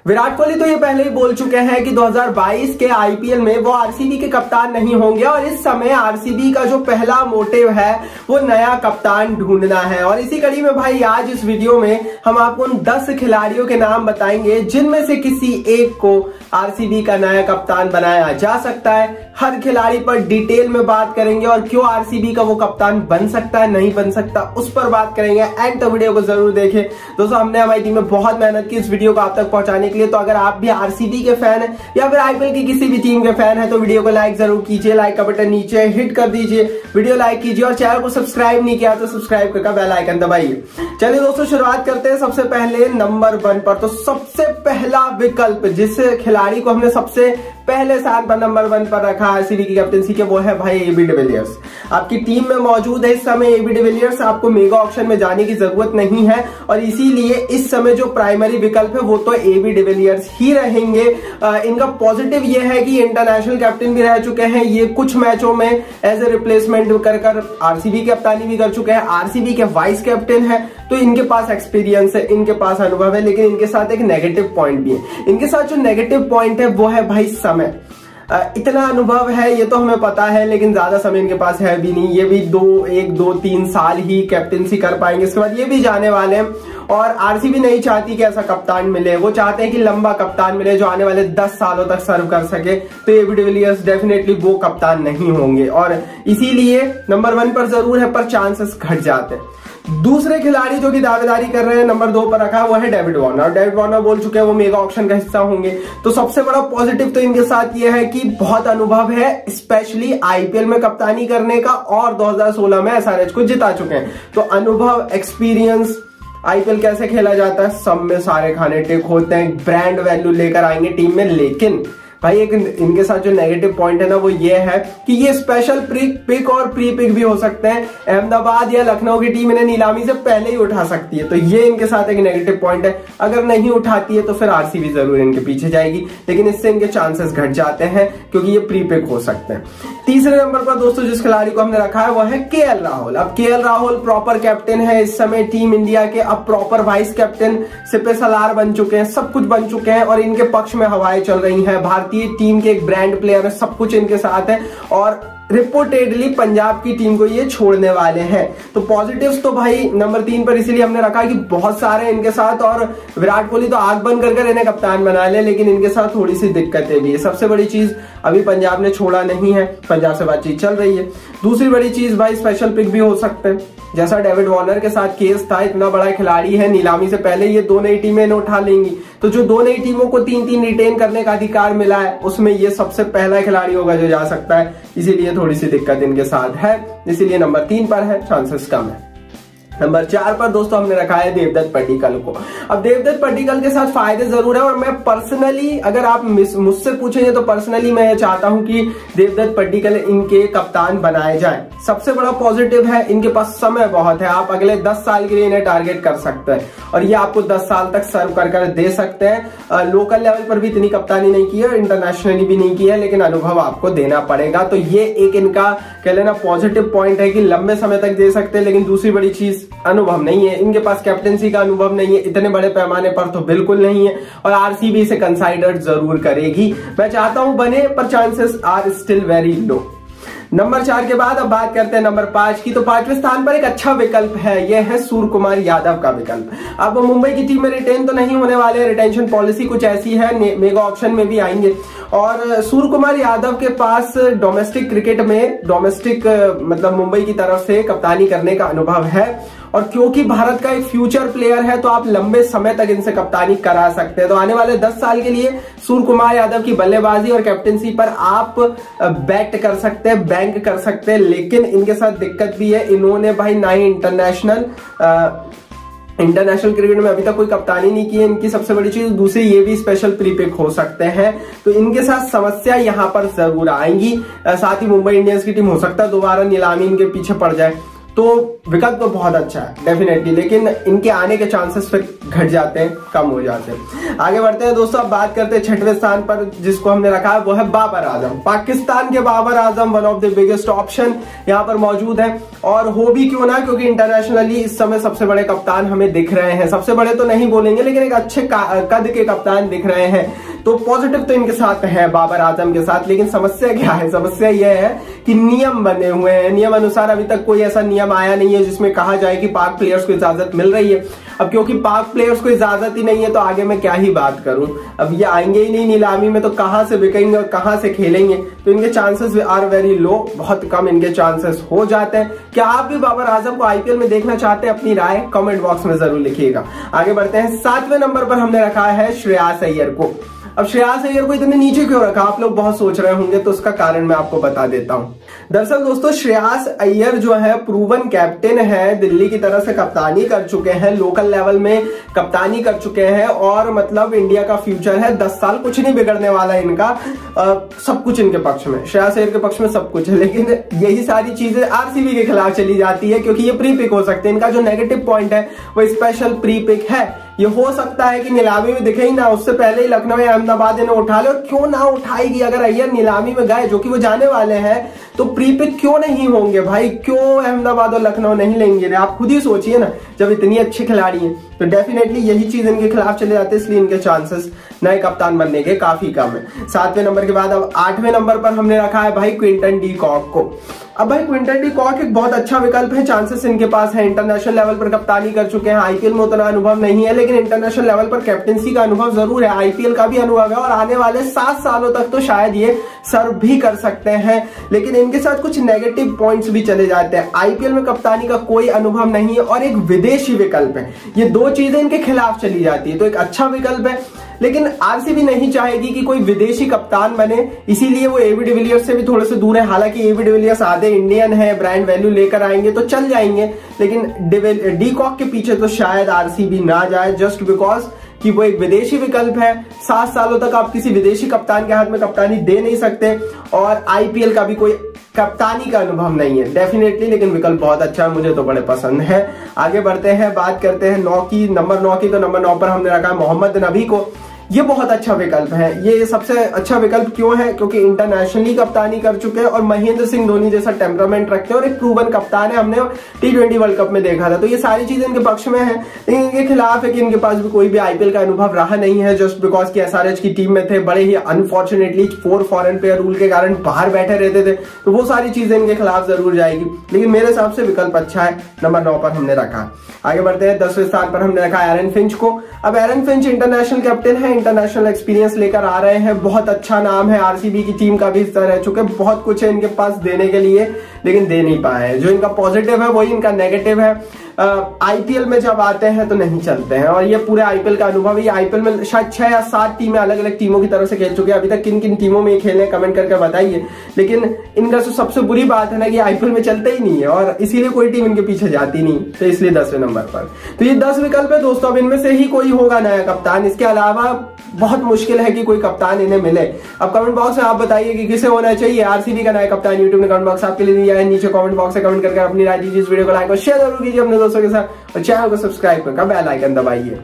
विराट कोहली तो ये पहले ही बोल चुके हैं कि 2022 के आईपीएल में वो आरसीबी के कप्तान नहीं होंगे और इस समय आरसीबी का जो पहला मोटिव है वो नया कप्तान ढूंढना है। और इसी कड़ी में भाई आज इस वीडियो में हम आपको उन 10 खिलाड़ियों के नाम बताएंगे जिनमें से किसी एक को आरसीबी का नया कप्तान बनाया जा सकता है। हर खिलाड़ी पर डिटेल में बात करेंगे और क्यों आरसीबी का वो कप्तान बन सकता है नहीं बन सकता उस पर बात करेंगे। एंड तो वीडियो को जरूर देखें दोस्तों, हमने हमारी टीम में बहुत मेहनत की इस वीडियो को आप तक पहुंचाने के लिए। तो अगर आप भी आरसीबी के फैन है या फिर आईपीएल की किसी भी टीम के फैन है तो वीडियो को लाइक जरूर कीजिए, लाइक का बटन नीचे हिट कर दीजिए, वीडियो लाइक कीजिए और चैनल को सब्सक्राइब नहीं किया तो सब्सक्राइब करके बेल आइकन दबाइए। चलिए दोस्तों शुरुआत करते हैं सबसे पहले नंबर 1 पर। तो सबसे पहला विकल्प जिस खिलाड़ी को हमने सबसे पहले स्थान पर नंबर 1 पर रखा आरसीबी की कैप्टनसी के वो है भाई एबी डिविलियर्स। आपकी टीम में मौजूद है इस समय एबी डिविलियर्स, आपको मेगा ऑक्शन में जाने की जरूरत नहीं है और इसीलिए इस समय जो प्राइमरी विकल्प है वो तो एबी डिविलियर्स ही रहेंगे। इनका पॉजिटिव ये है कि इंटरनेशनल कैप्टन भी रह चुके हैं, ये कुछ मैचों में एज ए रिप्लेसमेंट कर आरसीबी कप्तानी भी कर चुके हैं, आरसीबी के वाइस कैप्टन है तो इनके पास एक्सपीरियंस है, इनके पास अनुभव है। लेकिन इनके साथ एक नेगेटिव पॉइंट भी है। इनके साथ जो नेगेटिव पॉइंट है वो है भाई समय। इतना अनुभव है ये तो हमें पता है लेकिन ज्यादा समय इनके पास है भी नहीं। ये भी 2-3 साल ही कैप्टनसी कर पाएंगे, इसके बाद ये भी जाने वाले हैं। और आरसीबी नहीं चाहती कि ऐसा कप्तान मिले, वो चाहते हैं कि लंबा कप्तान मिले जो आने वाले 10 सालों तक सर्व कर सके। तो एबी डिविलियर्स डेफिनेटली वो कप्तान नहीं होंगे और इसीलिए नंबर 1 पर जरूर है पर चांसेस घट जाते हैं। दूसरे खिलाड़ी जो कि दावेदारी कर रहे हैं नंबर 2 पर रखा है वो है डेविड वार्नर। डेविड वार्नर बोल चुके हैं वो मेगा ऑक्शन का हिस्सा होंगे। तो सबसे बड़ा पॉजिटिव तो इनके साथ ये है कि बहुत अनुभव है स्पेशली आईपीएल में कप्तानी करने का और 2016 में एसआरएच को जिता चुके हैं। तो अनुभव, एक्सपीरियंस, आईपीएल कैसे खेला जाता है सब में सारे खाने टिक होते हैं, ब्रांड वैल्यू लेकर आएंगे टीम में। लेकिन भाई एक इनके साथ जो नेगेटिव पॉइंट है ना वो ये है कि ये स्पेशल पिक और प्री पिक भी हो सकते हैं। अहमदाबाद या लखनऊ की टीम इन्हें नीलामी से पहले ही उठा सकती है, तो ये इनके साथ एक नेगेटिव पॉइंट है। अगर नहीं उठाती है तो फिर आरसीबी जरूर इनके पीछे जाएगी, लेकिन इससे इनके चांसेस घट जाते हैं क्योंकि ये प्री पिक हो सकते हैं। तीसरे नंबर पर दोस्तों जिस खिलाड़ी को हमने रखा है वो है केएल राहुल। अब केएल राहुल प्रॉपर कैप्टन है इस समय टीम इंडिया के, अब प्रॉपर वाइस कैप्टन सिपे सलार बन चुके हैं, सब कुछ बन चुके हैं और इनके पक्ष में हवाएं चल रही हैं। भारतीय टीम के एक ब्रांड प्लेयर है, सब कुछ इनके साथ है और रिपोर्टेडली पंजाब की टीम को ये छोड़ने वाले हैं। तो पॉजिटिव्स तो भाई नंबर 3 पर इसीलिए हमने रखा कि बहुत सारे इनके साथ और विराट कोहली तो आग बंद कर इन्हें कप्तान बना ले, लेकिन इनके साथ थोड़ी सी दिक्कतें भी है। सबसे बड़ी चीज अभी पंजाब ने छोड़ा नहीं है, पंजाब से बातचीत चल रही है। दूसरी बड़ी चीज भाई स्पेशल पिक भी हो सकते हैं, जैसा डेविड वार्नर के साथ केस था। इतना बड़ा खिलाड़ी है, नीलामी से पहले ये 2 नई टीमें इन्हें उठा लेंगी, तो जो 2 नई टीमों को 3-3 रिटेन करने का अधिकार मिला है उसमें ये सबसे पहला खिलाड़ी होगा जो जा सकता है। इसीलिए थोड़ी सी दिक्कत इनके साथ है, इसीलिए नंबर 3 पर है, चांसेस कम है। नंबर 4 पर दोस्तों हमने रखा है देवदत्त पड्डीकल को। अब देवदत्त पड्डीकल के साथ फायदे जरूर है और मैं पर्सनली अगर आप मुझसे पूछेंगे तो पर्सनली मैं ये चाहता हूं कि देवदत्त पड्डीकल इनके कप्तान बनाए जाएं। सबसे बड़ा पॉजिटिव है इनके पास समय बहुत है, आप अगले 10 साल के लिए इन्हें टारगेट कर सकते हैं और ये आपको 10 साल तक सर्व कर दे सकते हैं। लोकल लेवल पर भी इतनी कप्तानी नहीं की है, इंटरनेशनली भी नहीं की है, लेकिन अनुभव आपको देना पड़ेगा। तो ये एक इनका कह लेना पॉजिटिव पॉइंट है कि लंबे समय तक दे सकते हैं। लेकिन दूसरी बड़ी चीज अनुभव नहीं है, इनके पास कैप्टनसी का अनुभव नहीं है, इतने बड़े पैमाने पर तो बिल्कुल नहीं है और आरसीबी से कंसाइडर जरूर करेगी। मैं चाहता हूं बने पर chances are still very low. Number 4 के बाद अब बात करते हैं नंबर 5 की। तो 5वें स्थान पर एक अच्छा विकल्प है, यह है सूर्य कुमार यादव का विकल्प। अब मुंबई की टीम में रिटेन तो नहीं होने वाले, रिटेंशन पॉलिसी कुछ ऐसी है, मेगा ऑप्शन में भी आएंगे। और सूर्य कुमार यादव के पास डोमेस्टिक क्रिकेट में मतलब मुंबई की तरफ से कप्तानी करने का अनुभव है और क्योंकि भारत का एक फ्यूचर प्लेयर है तो आप लंबे समय तक इनसे कप्तानी करा सकते हैं। तो आने वाले 10 साल के लिए सूर्य कुमार यादव की बल्लेबाजी और कैप्टनसी पर आप बैट कर सकते हैं, बैंक कर सकते हैं। लेकिन इनके साथ दिक्कत भी है, इन्होंने भाई ना ही इंटरनेशनल क्रिकेट में अभी तक कोई कप्तानी नहीं की है, इनकी सबसे बड़ी चीज। दूसरी ये भी स्पेशल प्री पिक हो सकते हैं, तो इनके साथ समस्या यहां पर जरूर आएंगी। साथ ही मुंबई इंडियंस की टीम हो सकता है दोबारा नीलामी इनके पीछे पड़ जाए। तो विकल्प तो बहुत अच्छा है डेफिनेटली, लेकिन इनके आने के चांसेस फिर घट जाते हैं, कम हो जाते हैं। आगे बढ़ते हैं दोस्तों, अब बात करते हैं 6वें स्थान पर जिसको हमने रखा है, वो है बाबर आजम। पाकिस्तान के Babar Azam one of the biggest option यहाँ पर मौजूद है, और हो भी क्यों ना, क्योंकि इंटरनेशनली इस समय सबसे बड़े कप्तान हमें दिख रहे हैं। सबसे बड़े तो नहीं बोलेंगे, लेकिन एक अच्छे कद के कप्तान दिख रहे हैं, तो पॉजिटिव तो इनके साथ है बाबर आजम के साथ। लेकिन समस्या क्या है? समस्या यह है कि नियम बने हुए हैं, नियम अनुसार अभी तक कोई ऐसा नियम आया नहीं है जिसमें कहा जाए कि पाक प्लेयर्स को इजाजत मिल रही है। अब क्योंकि पाक प्लेयर्स को इजाजत ही नहीं है, तो आगे मैं क्या ही बात करूं। अब ये आएंगे ही नहीं नीलामी में, तो कहां से बिकेंगे और कहां से खेलेंगे? तो इनके चांसेस आर वेरी लो, बहुत कम इनके चांसेस हो जाते हैं। क्या आप भी बाबर आजम को आईपीएल में देखना चाहते हैं? अपनी राय कमेंट बॉक्स में जरूर लिखिएगा। आगे बढ़ते हैं, 7वें नंबर पर हमने रखा है श्रेयस अय्यर को। अब श्रेयस अय्यर को इतने नीचे क्यों रखा, आप लोग बहुत सोच रहे होंगे, तो उसका कारण मैं आपको बता देता हूं। दरअसल दोस्तों, श्रेयस अय्यर जो है प्रूवन कैप्टन है, दिल्ली की तरफ से कप्तानी कर चुके हैं, लोकल लेवल में कप्तानी कर चुके हैं, और मतलब इंडिया का फ्यूचर है, 10 साल कुछ नहीं बिगड़ने वाला इनका। सब कुछ इनके पक्ष में, श्रेयस अय्यर के पक्ष में सब कुछ है। लेकिन यही सारी चीजें आरसीबी के खिलाफ चली जाती है, क्योंकि ये प्री पिक हो सकते हैं। इनका जो नेगेटिव पॉइंट है वो स्पेशल प्री पिक है। ये हो सकता है कि नीलामी में दिखे ही ना, उससे पहले ही लखनऊ या अहमदाबाद इन्हें उठा ले, और क्यों ना उठाएगी। अगर अय्यर नीलामी में गए, जो कि वो जाने वाले हैं, तो प्री पिक क्यों नहीं होंगे भाई? क्यों अहमदाबाद और लखनऊ नहीं लेंगे? आप खुद ही सोचिए ना, जब इतनी अच्छी खिलाड़ी हैं, तो डेफिनेटली यही चीज इनके खिलाफ चले जाते हैं, इसलिए इनके चांसेस नए कप्तान बनने के काफी कम है। 7वें नंबर के बाद अब 8वें नंबर पर हमने रखा है भाई क्विंटन डी कॉक को। अब भाई क्विंटन डी कॉक एक बहुत अच्छा विकल्प है, चांसेस इनके पास है, इंटरनेशनल लेवल पर कप्तानी कर चुके हैं, आईपीएल में उतना अनुभव नहीं है, लेकिन इंटरनेशनल लेवल पर कैप्टनसी का अनुभव जरूर है, आईपीएल का भी अनुभव है, और आने वाले 7 सालों तक तो शायद ये सर्व भी कर सकते हैं। लेकिन इनके साथ कुछ नेगेटिव पॉइंट्स भी चले जाते हैं, आईपीएल में कप्तानी का कोई अनुभव नहीं है, और एक विदेशी विकल्प है। ये दो चीजें इनके खिलाफ चली जाती है। तो एक अच्छा विकल्प है, लेकिन आरसीबी नहीं चाहेगी कि कोई विदेशी कप्तान बने, इसीलिए वो एबी डिविलियर्स से भी थोड़े से दूर है। हालांकि एबी डिविलियर्स आधे इंडियन है, ब्रांड वैल्यू लेकर आएंगे तो चल जाएंगे, लेकिन डी कॉक के पीछे तो शायद आरसीबी ना जाए, जस्ट बिकॉज कि वो एक विदेशी विकल्प है। 7 सालों तक आप किसी विदेशी कप्तान के हाथ में कप्तानी दे नहीं सकते, और आईपीएल का भी कोई कप्तानी का अनुभव नहीं है डेफिनेटली। लेकिन विकल्प बहुत अच्छा है, मुझे तो बड़े पसंद है। आगे बढ़ते हैं, बात करते हैं नंबर 9 की। तो नंबर 9 पर हमने रखा है मोहम्मद नबी को। ये बहुत अच्छा विकल्प है। ये सबसे अच्छा विकल्प क्यों है? क्योंकि इंटरनेशनली कप्तानी कर चुके हैं, और महेंद्र सिंह धोनी जैसा टेम्परामेंट रखते हैं, और एक प्रूवन कप्तान है, हमने T20 वर्ल्ड कप में देखा था। तो ये सारी चीजें इनके पक्ष में है, लेकिन इनके खिलाफ है कि इनके पास भी कोई भी आईपीएल का अनुभव रहा नहीं है, जस्ट बिकॉज की एसआरएच की टीम में थे, बड़े ही अनफॉर्चुनेटली 4 फॉरेन प्लेयर रूल के कारण बाहर बैठे रहते थे। तो वो सारी चीजें इनके खिलाफ जरूर जाएगी, लेकिन मेरे हिसाब से विकल्प अच्छा है, नंबर 9 पर हमने रखा। आगे बढ़ते हैं, 10वें स्थान पर हमने रखा एरन फिंच को। अब एरन फिंच इंटरनेशनल कैप्टन है, इंटरनेशनल एक्सपीरियंस लेकर आ रहे हैं, बहुत अच्छा नाम है, आरसीबी की टीम का भी हिस्सा रह चुके, बहुत कुछ है इनके पास देने के लिए, लेकिन दे नहीं पाए हैं। जो इनका पॉजिटिव है वही इनका नेगेटिव है। आईपीएल में जब आते हैं तो नहीं चलते हैं, और ये पूरे आईपीएल का अनुभव है। आईपीएल में शायद 6 या 7 टीमें अलग अलग टीमों की तरफ से खेल चुके हैं। अभी तक किन किन टीमों में ये खेले कमेंट करके बताइए। लेकिन इनका जो सबसे बुरी बात है ना, कि आईपीएल में चलते ही नहीं है, और इसीलिए कोई टीम इनके पीछे जाती नहीं, तो इसलिए 10वें नंबर पर। तो ये 10 विकल्प है दोस्तों, अब इनमें से ही कोई होगा नया कप्तान, इसके अलावा बहुत मुश्किल है कि कोई कप्तान इन्हें मिले। अब कमेंट बॉक्स में आप बताइए कि किसे होना चाहिए आरसीबी का नया कप्तान। यूट्यूब ने कमेंट बॉक्स आपके लिए दिया है, नीचे कमेंट बॉक्स से कमेंट करके अपनी राय दीजिए। इस वीडियो को लाइक और शेयर जरूर कीजिए अपने दोस्तों के साथ, और चैनल को सब्सक्राइब करके बेल आइकन दबाइए।